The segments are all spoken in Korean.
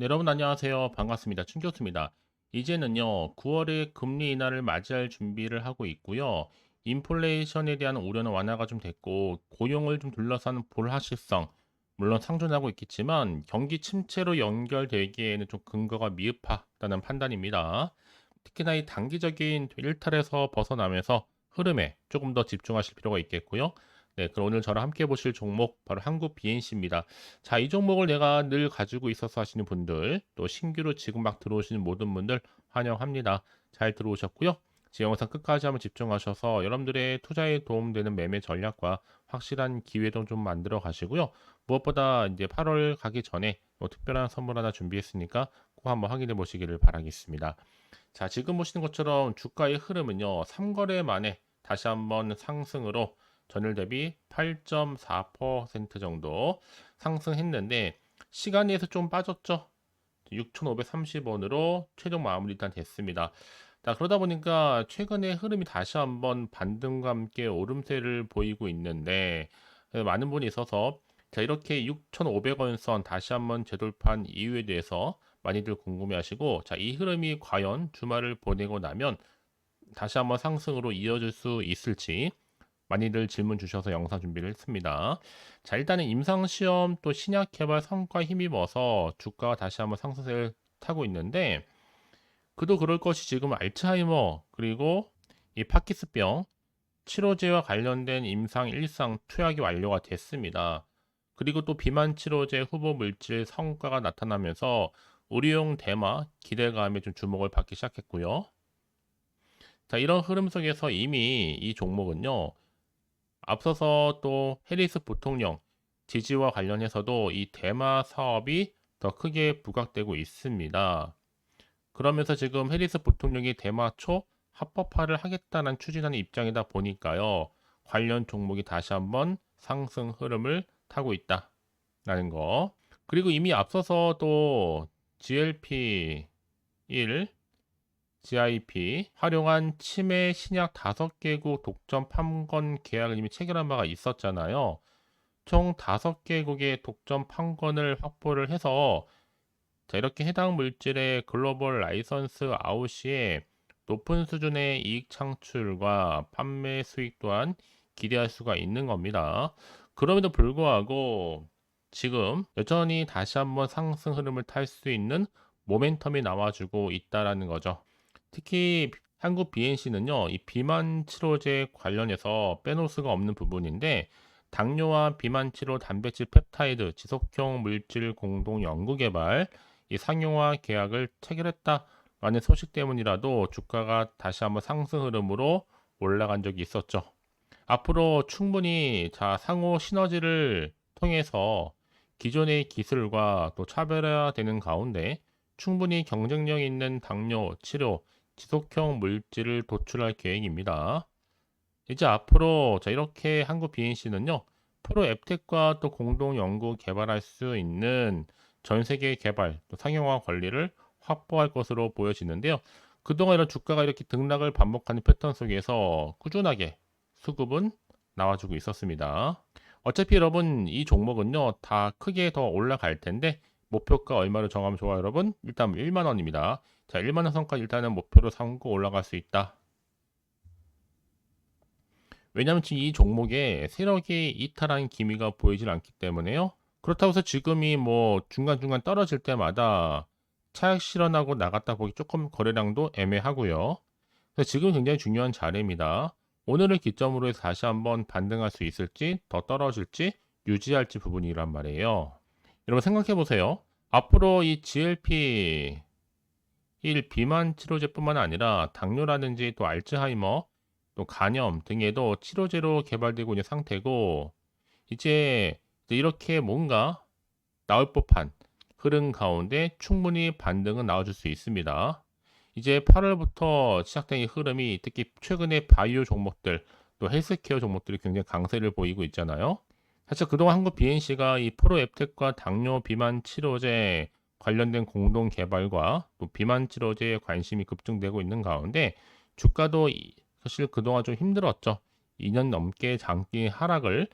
네, 여러분 안녕하세요. 반갑습니다. 춘교수입니다. 이제는요, 9월에 금리 인하를 맞이할 준비를 하고 있고요. 인플레이션에 대한 우려는 완화가 좀 됐고, 고용을 좀 둘러싼 불확실성, 물론 상존하고 있겠지만, 경기 침체로 연결되기에는 좀 근거가 미흡하다는 판단입니다. 특히나 이 단기적인 일탈에서 벗어나면서 흐름에 조금 더 집중하실 필요가 있겠고요. 네, 그럼 오늘 저랑 함께 보실 종목 바로 한국 BNC입니다. 자, 이 종목을 내가 늘 가지고 있어서 하시는 분들, 또 신규로 지금 막 들어오시는 모든 분들 환영합니다. 잘 들어오셨고요. 제 영상 끝까지 한번 집중하셔서 여러분들의 투자에 도움되는 매매 전략과 확실한 기회도 좀 만들어 가시고요. 무엇보다 이제 8월 가기 전에 뭐 특별한 선물 하나 준비했으니까 꼭 한번 확인해 보시기를 바라겠습니다. 자, 지금 보시는 것처럼 주가의 흐름은요, 3거래 만에 다시 한번 상승으로 전일 대비 8.4% 정도 상승했는데 시간에서 좀 빠졌죠. 6,530원으로 최종 마무리 일단 됐습니다. 자, 그러다 보니까 최근에 흐름이 다시 한번 반등과 함께 오름세를 보이고 있는데 많은 분이 있어서 자, 이렇게 6,500원 선 다시 한번 재돌파한 이유에 대해서 많이들 궁금해하시고 자, 이 흐름이 과연 주말을 보내고 나면 다시 한번 상승으로 이어질 수 있을지 많이들 질문 주셔서 영상 준비를 했습니다. 자, 일단은 임상시험 또 신약 개발 성과 힘입어서 주가가 다시 한번 상승세를 타고 있는데 그도 그럴 것이 지금 알츠하이머 그리고 이 파키스병 치료제와 관련된 임상 1상 투약이 완료가 됐습니다. 그리고 또 비만 치료제 후보 물질 성과가 나타나면서 의료용 대마 기대감에 좀 주목을 받기 시작했고요. 자, 이런 흐름 속에서 이미 이 종목은요. 앞서서 또 해리스 부통령 지지와 관련해서도 이 대마 사업이 더 크게 부각되고 있습니다. 그러면서 지금 해리스 부통령이 대마 초 합법화를 하겠다는 추진하는 입장이다 보니까요. 관련 종목이 다시 한번 상승 흐름을 타고 있다라는 거. 그리고 이미 앞서서 또 GLP-1, GIP 활용한 치매 신약 5개국 독점 판권 계약을 이미 체결한 바가 있었잖아요. 총 5개국의 독점 판권을 확보를 해서 자, 이렇게 해당 물질의 글로벌 라이선스 아웃 시에 높은 수준의 이익 창출과 판매 수익 또한 기대할 수가 있는 겁니다. 그럼에도 불구하고 지금 여전히 다시 한번 상승 흐름을 탈 수 있는 모멘텀이 나와주고 있다라는 거죠. 특히 한국 BNC는요, 이 비만 치료제 관련해서 빼놓을 수가 없는 부분인데, 당뇨와 비만 치료 단백질 펩타이드 지속형 물질 공동 연구 개발 이 상용화 계약을 체결했다라는 소식 때문이라도 주가가 다시 한번 상승 흐름으로 올라간 적이 있었죠. 앞으로 충분히 자 상호 시너지를 통해서 기존의 기술과 또 차별화되는 가운데 충분히 경쟁력 있는 당뇨 치료 지속형 물질을 도출할 계획입니다. 이제 앞으로 자 이렇게 한국 BNC는요. 프로 앱텍과 또 공동 연구 개발할 수 있는 전 세계 개발 또 상용화 권리를 확보할 것으로 보여지는데요. 그동안 이런 주가가 이렇게 등락을 반복하는 패턴 속에서 꾸준하게 수급은 나와주고 있었습니다. 어차피 여러분 이 종목은요 다 크게 더 올라갈 텐데 목표가 얼마로 정하면 좋아요 여러분? 일단 1만 원입니다. 자 1만 원 선까지 일단은 목표로 삼고 올라갈 수 있다. 왜냐하면 지금 이 종목에 세력이 이탈한 기미가 보이질 않기 때문에요. 그렇다고 해서 지금이 뭐 중간중간 떨어질 때마다 차익 실현하고 나갔다 보기 조금 거래량도 애매하고요. 그래서 지금 굉장히 중요한 자리입니다. 오늘을 기점으로 해서 다시 한번 반등할 수 있을지 더 떨어질지 유지할지 부분이란 말이에요. 여러분 생각해 보세요. 앞으로 이 GLP 1 비만 치료제뿐만 아니라 당뇨라든지 또 알츠하이머 또 간염 등에도 치료제로 개발되고 있는 상태고 이제 이렇게 뭔가 나올 법한 흐름 가운데 충분히 반등은 나와줄 수 있습니다. 이제 8월부터 시작된 이 흐름이 특히 최근에 바이오 종목들 또 헬스케어 종목들이 굉장히 강세를 보이고 있잖아요. 사실 그동안 한국 BNC가 이 프로 앱텍과 당뇨 비만 치료제 관련된 공동 개발과 또 비만 치료제에 관심이 급증되고 있는 가운데 주가도 사실 그동안 좀 힘들었죠. 2년 넘게 장기 하락을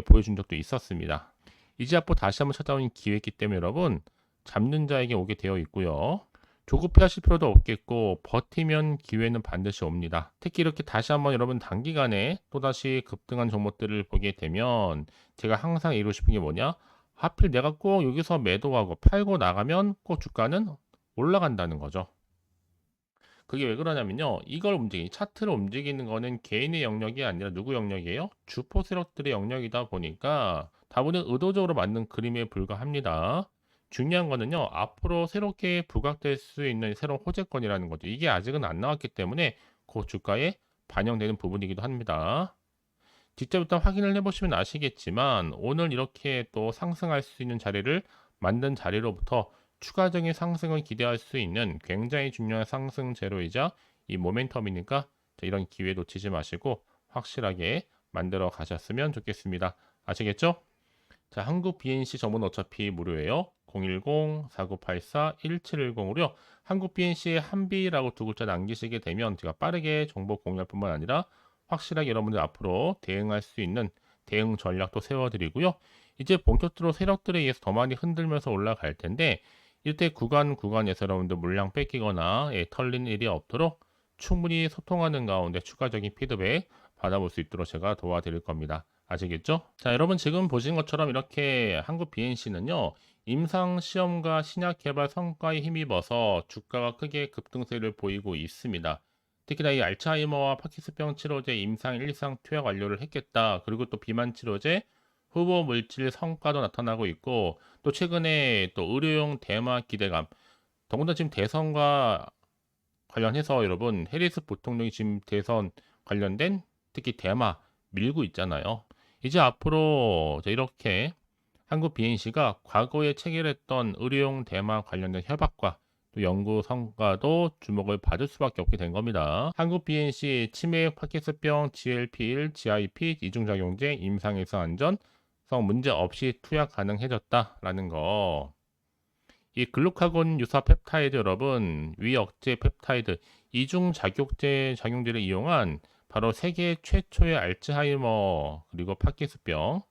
보여준 적도 있었습니다. 이제 앞으로 다시 한번 찾아오는 기회이기 때문에 여러분 잡는 자에게 오게 되어 있고요. 조급해하실 필요도 없겠고 버티면 기회는 반드시 옵니다. 특히 이렇게 다시 한번 여러분 단기간에 또다시 급등한 종목들을 보게 되면 제가 항상 이루고 싶은 게 뭐냐? 하필 내가 꼭 여기서 매도하고 팔고 나가면 꼭 주가는 올라간다는 거죠. 그게 왜 그러냐면요. 이걸 차트를 움직이는 거는 개인의 영역이 아니라 누구 영역이에요? 주포 세력들의 영역이다 보니까 다분히 의도적으로 만든 그림에 불과합니다. 중요한 거는요. 앞으로 새롭게 부각될 수 있는 새로운 호재권이라는 거죠. 이게 아직은 안 나왔기 때문에 그 주가에 반영되는 부분이기도 합니다. 직접 일단 확인을 해보시면 아시겠지만 오늘 이렇게 또 상승할 수 있는 자리를 만든 자리로부터 추가적인 상승을 기대할 수 있는 굉장히 중요한 상승 재료이자 이 모멘텀이니까 이런 기회 놓치지 마시고 확실하게 만들어 가셨으면 좋겠습니다. 아시겠죠? 자, 한국 BNC 전문 어차피 무료예요. 010-4984-1710으로요. 한국 BNC에 한비라고 두 글자 남기시게 되면 제가 빠르게 정보 공유할 뿐만 아니라 확실하게 여러분들 앞으로 대응할 수 있는 대응 전략도 세워드리고요. 이제 본격적으로 세력들에 의해서 더 많이 흔들면서 올라갈 텐데 이때 구간에서 여러분들 물량 뺏기거나 털린 일이 없도록 충분히 소통하는 가운데 추가적인 피드백 받아볼 수 있도록 제가 도와드릴 겁니다. 아시겠죠? 자, 여러분 지금 보신 것처럼 이렇게 한국 BNC는요. 임상 시험과 신약 개발 성과에 힘입어서 주가가 크게 급등세를 보이고 있습니다. 특히나 이 알츠하이머와 파킨슨병 치료제 임상 1상 투약 완료를 했겠다. 그리고 또 비만 치료제 후보 물질 성과도 나타나고 있고 또 최근에 또 의료용 대마 기대감 더군다나 지금 대선과 관련해서 여러분 해리스 부통령이 지금 대선 관련된 특히 대마 밀고 있잖아요. 이제 앞으로 이렇게 한국 BNC가 과거에 체결했던 의료용 대마 관련된 협약과 또 연구 성과도 주목을 받을 수밖에 없게 된 겁니다. 한국 BNC 치매, 파킨슨병, GLP-1, GIP, 이중작용제, 임상에서 안전성 문제 없이 투약 가능해졌다라는 거. 이 글루카곤 유사 펩타이드 여러분, 위억제 펩타이드, 이중작용제 작용제를 이용한 바로 세계 최초의 알츠하이머 그리고 파킨슨병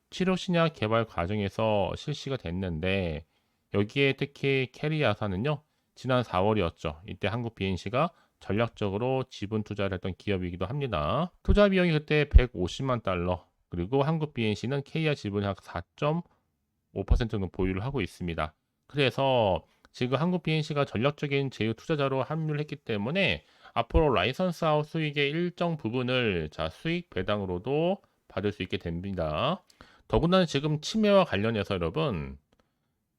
치료 신약 개발 과정에서 실시가 됐는데 여기에 특히 캐리아사는요 지난 4월이었죠. 이때 한국 BNC가 전략적으로 지분 투자를 했던 기업이기도 합니다. 투자 비용이 그때 150만 달러 그리고 한국 BNC는 K야 지분의 약 4.5%는 보유를 하고 있습니다. 그래서 지금 한국 BNC가 전략적인 제휴 투자자로 합류를 했기 때문에 앞으로 라이선스 아웃 수익의 일정 부분을 수익 배당으로도 받을 수 있게 됩니다. 더군다나 지금 치매와 관련해서 여러분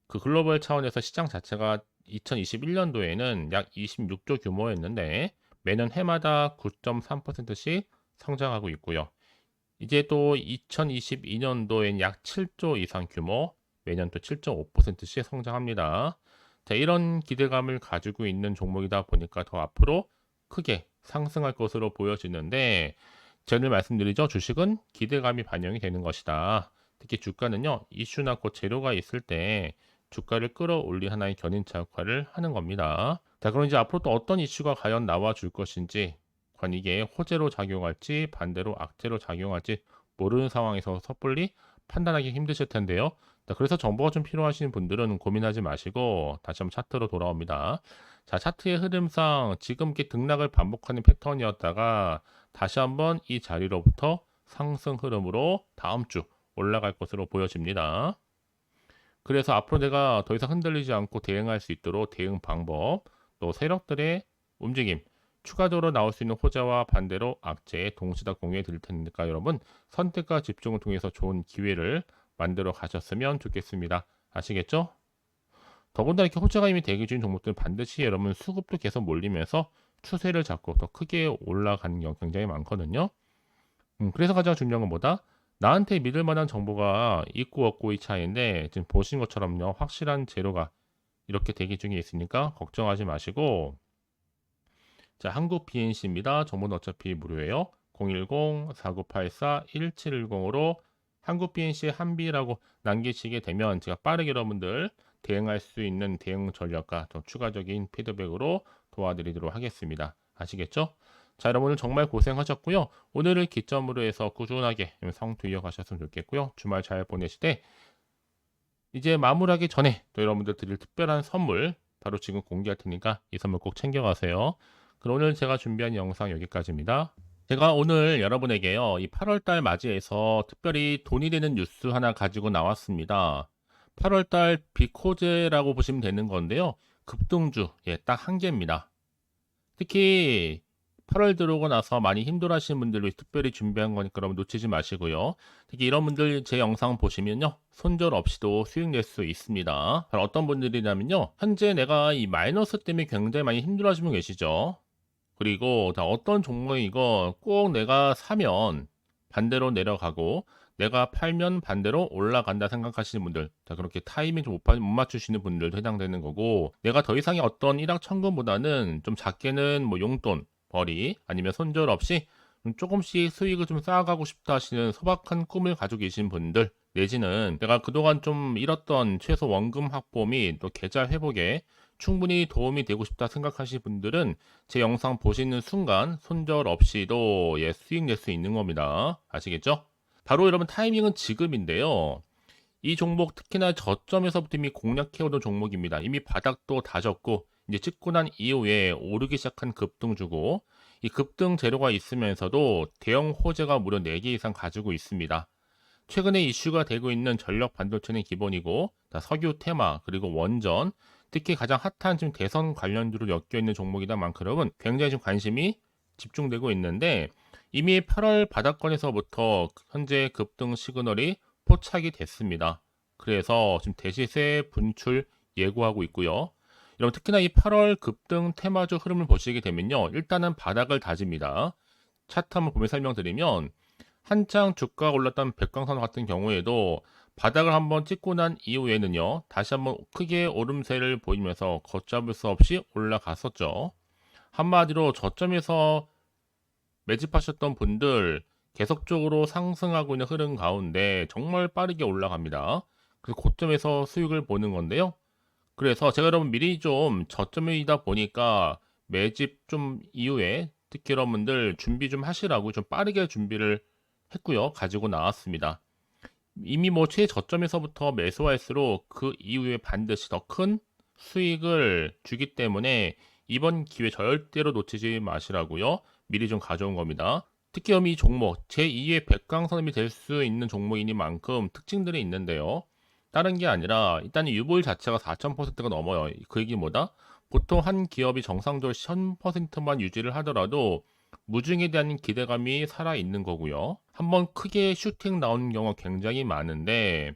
그 글로벌 차원에서 시장 자체가 2021년도에는 약 26조 규모였는데 매년 해마다 9.3%씩 성장하고 있고요. 이제 또 2022년도엔 약 7조 이상 규모, 매년 또 7.5%씩 성장합니다. 자, 이런 기대감을 가지고 있는 종목이다 보니까 더 앞으로 크게 상승할 것으로 보여지는데, 제가 늘 말씀드리죠. 주식은 기대감이 반영이 되는 것이다. 특히 주가는요, 이슈나 곧 재료가 있을 때 주가를 끌어올리 하나의 견인차 역할을 하는 겁니다. 자, 그럼 이제 앞으로 또 어떤 이슈가 과연 나와 줄 것인지, 과연 이게 호재로 작용할지 반대로 악재로 작용할지 모르는 상황에서 섣불리 판단하기 힘드실 텐데요. 자, 그래서 정보가 좀 필요하신 분들은 고민하지 마시고 다시 한번 차트로 돌아옵니다. 자, 차트의 흐름상 지금 이렇게 등락을 반복하는 패턴이었다가 다시 한번 이 자리로부터 상승 흐름으로 다음 주 올라갈 것으로 보여집니다. 그래서 앞으로 내가 더 이상 흔들리지 않고 대응할 수 있도록 대응 방법, 또 세력들의 움직임, 추가적으로 나올 수 있는 호재와 반대로 악재에 동시에 다 공유해 드릴 테니까 여러분 선택과 집중을 통해서 좋은 기회를 만들어 가셨으면 좋겠습니다. 아시겠죠? 더군다나 이렇게 호재가 이미 대기 중인 종목들은 반드시 여러분 수급도 계속 몰리면서 추세를 잡고 더 크게 올라가는 경우 굉장히 많거든요. 그래서 가장 중요한 건 뭐다? 나한테 믿을 만한 정보가 있고 없고의 차이인데 지금 보신 것처럼요. 확실한 재료가 이렇게 대기 중에 있으니까 걱정하지 마시고 자, 한국 BNC입니다. 정보는 어차피 무료예요. 010-4984-1710으로 한국 BNC 한비라고 남기시게 되면 제가 빠르게 여러분들 대응할 수 있는 대응 전략과 더 추가적인 피드백으로 도와드리도록 하겠습니다. 아시겠죠? 자, 여러분 오늘 정말 고생하셨고요. 오늘을 기점으로 해서 꾸준하게 성투 이어가셨으면 좋겠고요. 주말 잘 보내시되 이제 마무리하기 전에 또 여러분들 드릴 특별한 선물 바로 지금 공개할 테니까 이 선물 꼭 챙겨가세요. 그럼 오늘 제가 준비한 영상 여기까지입니다. 제가 오늘 여러분에게요, 이 8월달 맞이해서 특별히 돈이 되는 뉴스 하나 가지고 나왔습니다. 8월달 비코제라고 보시면 되는 건데요. 급등주, 예, 딱 한 개입니다. 특히 8월 들어오고 나서 많이 힘들어하시는 분들 위해 특별히 준비한 거니까 여러분 놓치지 마시고요. 특히 이런 분들 제 영상 보시면요, 손절 없이도 수익 낼 수 있습니다. 바로 어떤 분들이냐면요, 현재 내가 이 마이너스 때문에 굉장히 많이 힘들어하시는 분 계시죠. 그리고 다 어떤 종목이고 꼭 내가 사면 반대로 내려가고 내가 팔면 반대로 올라간다 생각하시는 분들, 자 그렇게 타이밍 좀 못 맞추시는 분들도 해당되는 거고, 내가 더 이상의 어떤 일확천금보다는 좀 작게는 뭐 용돈 벌이 아니면 손절 없이 좀 조금씩 수익을 좀 쌓아가고 싶다 하시는 소박한 꿈을 가지고 계신 분들, 내지는 내가 그동안 좀 잃었던 최소 원금 확보 및 또 계좌 회복에 충분히 도움이 되고 싶다 생각하시는 분들은 제 영상 보시는 순간 손절 없이도 예, 수익 낼 수 있는 겁니다. 아시겠죠? 바로 여러분 타이밍은 지금인데요. 이 종목 특히나 저점에서부터 이미 공략해오던 종목입니다. 이미 바닥도 다졌고 이제 찍고 난 이후에 오르기 시작한 급등주고, 이 급등 재료가 있으면서도 대형 호재가 무려 4개 이상 가지고 있습니다. 최근에 이슈가 되고 있는 전력 반도체는 기본이고, 석유 테마 그리고 원전, 특히 가장 핫한 지금 대선 관련주로 엮여 있는 종목이다 만큼 굉장히 좀 관심이 집중되고 있는데, 이미 8월 바닥권에서부터 현재 급등 시그널이 포착이 됐습니다. 그래서 지금 대시세 분출 예고하고 있고요. 여러분 특히나 이 8월 급등 테마주 흐름을 보시게 되면요, 일단은 바닥을 다집니다. 차트 한번 보면 설명드리면, 한창 주가가 올랐던 백광선 같은 경우에도 바닥을 한번 찍고 난 이후에는요, 다시 한번 크게 오름세를 보이면서 걷잡을 수 없이 올라갔었죠. 한마디로 저점에서 매집하셨던 분들 계속적으로 상승하고 있는 흐름 가운데 정말 빠르게 올라갑니다. 그래서 고점에서 수익을 보는 건데요. 그래서 제가 여러분 미리 좀 저점이다 보니까 매집 좀 이후에 특히 여러분들 준비 좀 하시라고 좀 빠르게 준비를 했고요. 가지고 나왔습니다. 이미 뭐 최저점에서부터 매수할수록 그 이후에 반드시 더 큰 수익을 주기 때문에 이번 기회 절대로 놓치지 마시라고요. 미리 좀 가져온 겁니다. 특히 이 종목 제2의 백강선임이 될 수 있는 종목이니만큼 특징들이 있는데요. 다른 게 아니라 일단 유보율 자체가 4,000%가 넘어요. 그 얘기 뭐다? 보통 한 기업이 정상적으로 1000%만 유지를 하더라도 무중에 대한 기대감이 살아있는 거고요. 한번 크게 슈팅 나오는 경우가 굉장히 많은데,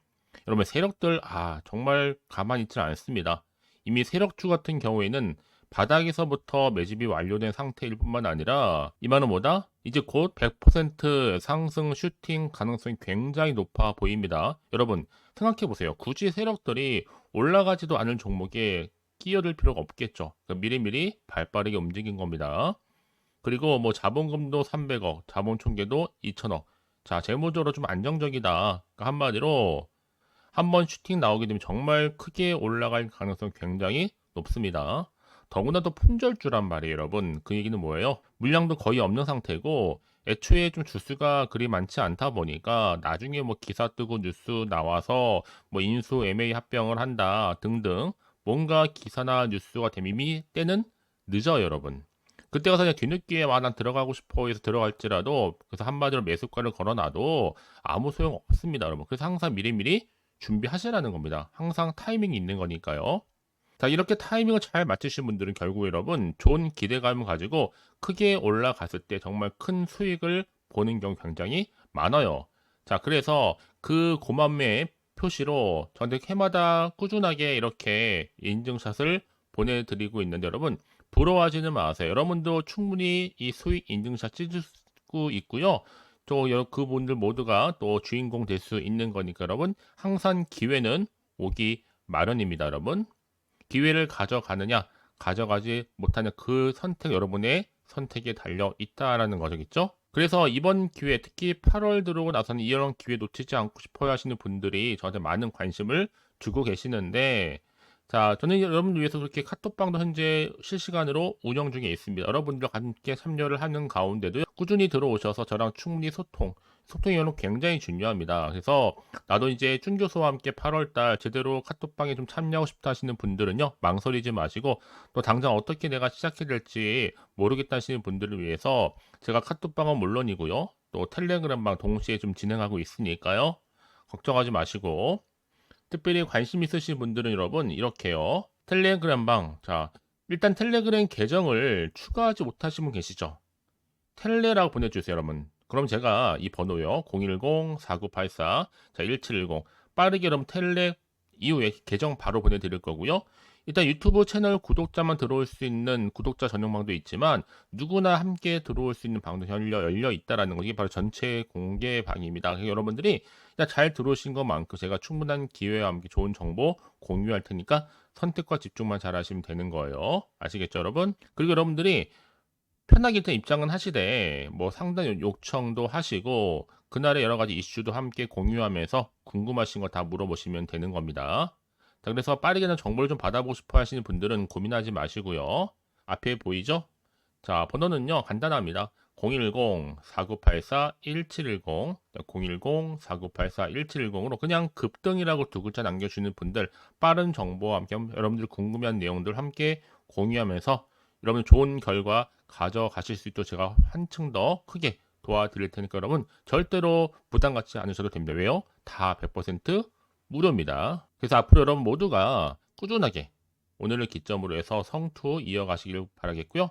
여러분 세력들 정말 가만히 있지 않습니다. 이미 세력주 같은 경우에는 바닥에서부터 매집이 완료된 상태일 뿐만 아니라 이만은 뭐다? 이제 곧 100% 상승 슈팅 가능성이 굉장히 높아 보입니다. 여러분 생각해 보세요. 굳이 세력들이 올라가지도 않을 종목에 끼어들 필요가 없겠죠. 그러니까 미리미리 발빠르게 움직인 겁니다. 그리고 뭐 자본금도 300억, 자본 총계도 2천억. 자, 재무적으로 좀 안정적이다. 그러니까 한마디로 한번 슈팅 나오게 되면 정말 크게 올라갈 가능성이 굉장히 높습니다. 더구나 또 품절주란 말이에요, 여러분. 그 얘기는 뭐예요? 물량도 거의 없는 상태고 애초에 좀 주수가 그리 많지 않다 보니까 나중에 뭐 기사 뜨고 뉴스 나와서 뭐 인수 M&A 합병을 한다 등등 뭔가 기사나 뉴스가 되면 이미 때는 늦어요, 여러분. 그때 가서 그냥 뒤늦게 난 들어가고 싶어 해서 들어갈지라도, 그래서 한마디로 매수가를 걸어놔도 아무 소용 없습니다, 여러분. 그래서 항상 미리미리 준비하시라는 겁니다. 항상 타이밍이 있는 거니까요. 자, 이렇게 타이밍을 잘 맞추신 분들은 결국 여러분 좋은 기대감을 가지고 크게 올라갔을 때 정말 큰 수익을 보는 경우 굉장히 많아요. 자, 그래서 그 고만매의 표시로 저한테 해마다 꾸준하게 이렇게 인증샷을 보내드리고 있는데, 여러분 부러워하지는 마세요. 여러분도 충분히 이 수익 인증샷 찍을 수 있고요. 또 그분들 모두가 또 주인공 될 수 있는 거니까 여러분 항상 기회는 오기 마련입니다, 여러분. 기회를 가져가느냐 가져가지 못하는 그 선택, 여러분의 선택에 달려 있다라는 거겠죠. 그래서 이번 기회, 특히 8월 들어오고 나서는 이런 기회 놓치지 않고 싶어 하시는 분들이 저한테 많은 관심을 주고 계시는데, 자, 저는 여러분들 위해서 그렇게 카톡방도 현재 실시간으로 운영 중에 있습니다. 여러분들과 함께 참여를 하는 가운데도 꾸준히 들어오셔서 저랑 충분히 소통, 소통이 여러분 굉장히 중요합니다. 그래서 나도 이제 준 교수와 함께 8월 달 제대로 카톡방에 좀 참여하고 싶다 하시는 분들은요. 망설이지 마시고 또 당장 어떻게 내가 시작해야 될지 모르겠다 하시는 분들을 위해서 제가 카톡방은 물론이고요. 또 텔레그램방 동시에 좀 진행하고 있으니까요. 걱정하지 마시고 특별히 관심 있으신 분들은 여러분 이렇게요. 텔레그램방 자 일단 텔레그램 계정을 추가하지 못하신 분 계시죠? 텔레라고 보내주세요, 여러분. 그럼 제가 이 번호요. 010-4984, 자, 1710. 빠르게 여러분 텔레 이후에 계정 바로 보내드릴 거고요. 일단 유튜브 채널 구독자만 들어올 수 있는 구독자 전용방도 있지만 누구나 함께 들어올 수 있는 방도 열려 있다라는 거 이게 바로 전체 공개 방입니다. 그래서 여러분들이 잘 들어오신 것만큼 제가 충분한 기회와 함께 좋은 정보 공유할 테니까 선택과 집중만 잘 하시면 되는 거예요. 아시겠죠, 여러분? 그리고 여러분들이 편하게 일단 입장은 하시되 뭐 상담 요청도 하시고 그날의 여러 가지 이슈도 함께 공유하면서 궁금하신 거 다 물어보시면 되는 겁니다. 자, 그래서 빠르게는 정보를 좀 받아보고 싶어 하시는 분들은 고민하지 마시고요. 앞에 보이죠? 자, 번호는요, 간단합니다. 010-4984-1710, 010-4984-1710으로 그냥 급등이라고 두 글자 남겨주시는 분들, 빠른 정보와 함께 여러분들 궁금한 내용들 함께 공유하면서 여러분 좋은 결과 가져가실 수 있도록 제가 한층 더 크게 도와드릴 테니까 여러분 절대로 부담 갖지 않으셔도 됩니다. 왜요? 다 100% 무료입니다. 그래서 앞으로 여러분 모두가 꾸준하게 오늘을 기점으로 해서 성투 이어가시길 바라겠고요.